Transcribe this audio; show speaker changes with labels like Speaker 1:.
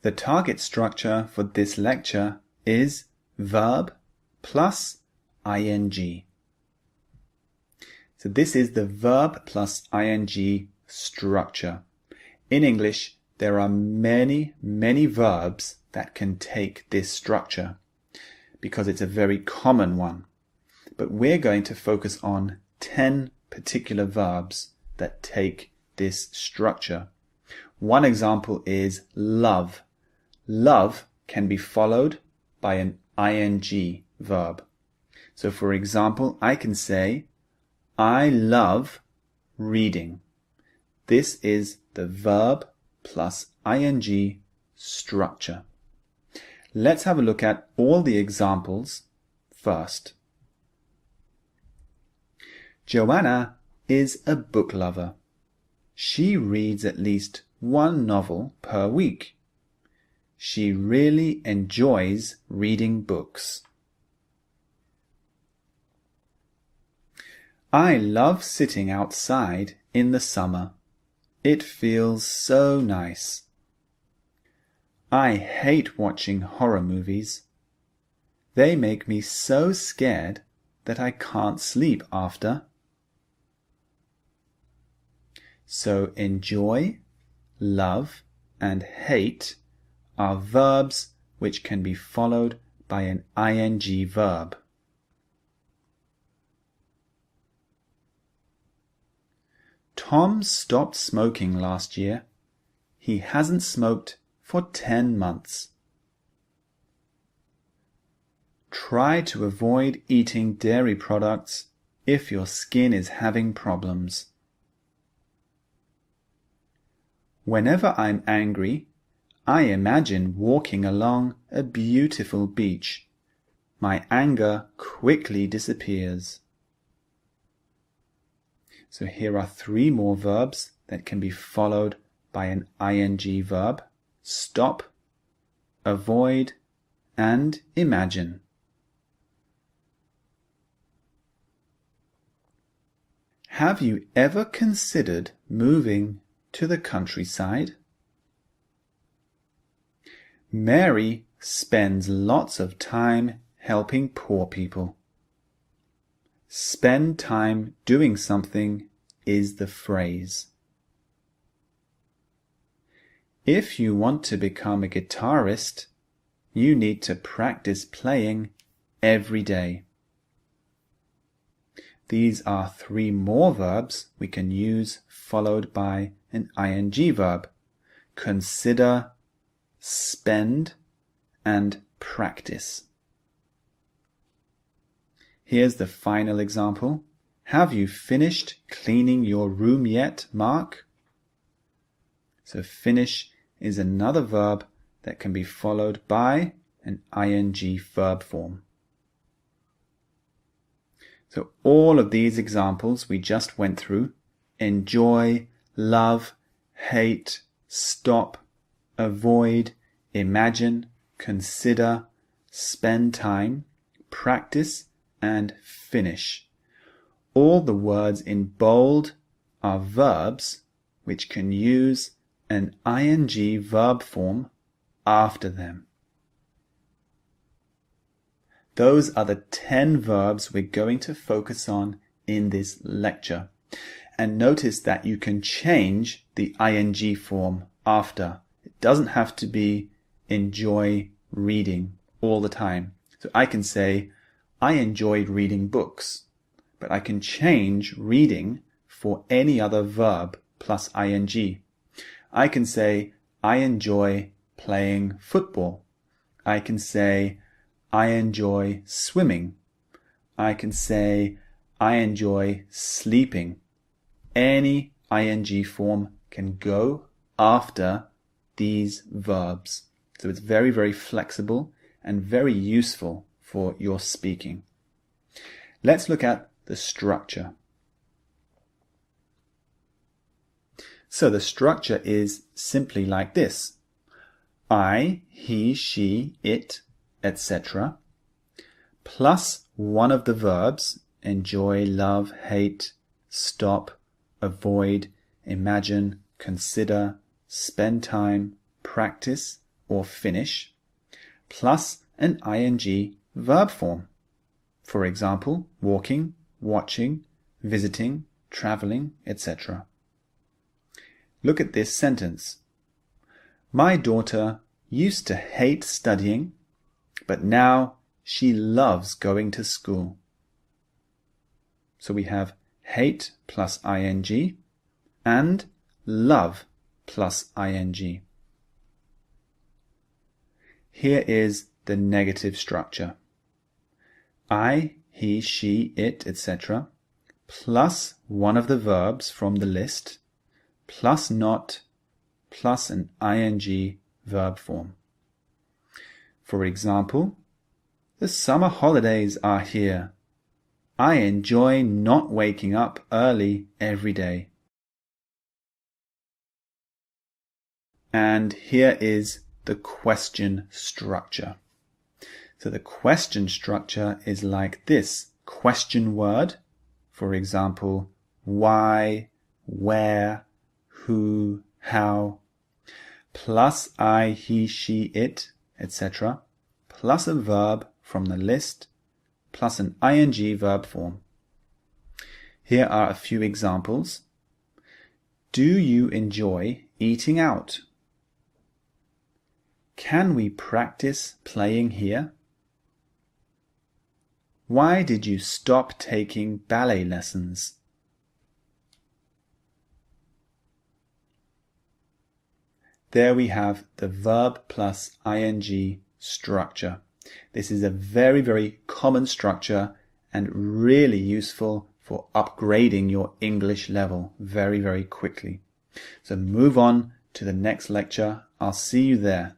Speaker 1: The target structure for this lecture is verb plus ing. So this is the verb plus ing structure. In English, there are many verbs that can take this structure because it's a very common one. But we're going to focus on 10 particular verbs that take this structure. One example is love. Love can be followed by an ing verb. So for example, I can say, I love reading. This is the verb plus ing structure. Let's have a look at all the examples first. Joanna is a book lover. She reads at least one novel per week. She really enjoys reading books. I love sitting outside in the summer. It feels so nice. I hate watching horror movies. They make me so scared that I can't sleep after. So enjoy, love, and hate are verbs which can be followed by an ing verb. Tom stopped smoking last year. He hasn't smoked for 10 months. Try to avoid eating dairy products if your skin is having problems. Whenever I'm angry, I imagine walking along a beautiful beach. My anger quickly disappears. So here are 3 more verbs that can be followed by an ing verb: stop, avoid, and imagine. Have you ever considered moving to the countryside? Mary spends lots of time helping poor people. Spend time doing something is the phrase. If you want to become a guitarist, you need to practice playing every day. These are 3 more verbs we can use followed by an ing verb: consider, spend, and practice. Here's the final example. Have you finished cleaning your room yet, Mark? So finish is another verb that can be followed by an ing verb form. So all of these examples we just went through: enjoy, love, hate, stop, avoid, imagine, consider, spend time, practice, and finish. All the words in bold are verbs which can use an ing verb form after them. Those are the 10 verbs we're going to focus on in this lecture. And notice that you can change the ing form after. It doesn't have to be enjoy reading all the time. So I can say, I enjoyed reading books, but I can change reading for any other verb plus ing. I can say, I enjoy playing football. I can say, I enjoy swimming. I can say, I enjoy sleeping. Any ing form can go after these verbs. So it's very flexible and very useful for your speaking. Let's look at the structure. So the structure is simply like this: I, he, she, it, etc. plus one of the verbs: enjoy, love, hate, stop, avoid, imagine, consider, spend time, practice, or finish, plus an ing verb form. For example, walking, watching, visiting, traveling, etc. Look at this sentence. My daughter used to hate studying, but now she loves going to school. So we have hate plus ing and love plus ing. Here is the negative structure. I, he, she, it, etc. plus one of the verbs from the list plus not plus an ing verb form. For example, the summer holidays are here. I enjoy not waking up early every day. And here is the question structure. So the question structure is like this. Question word, for example, why, where, who, how, plus I, he, she, it, etc., plus a verb from the list, plus an ing verb form. Here are a few examples. Do you enjoy eating out? Can we practice playing here? Why did you stop taking ballet lessons? There we have the verb plus ing structure. This is a very, very common structure and really useful for upgrading your English level very, very quickly. So move on to the next lecture. I'll see you there.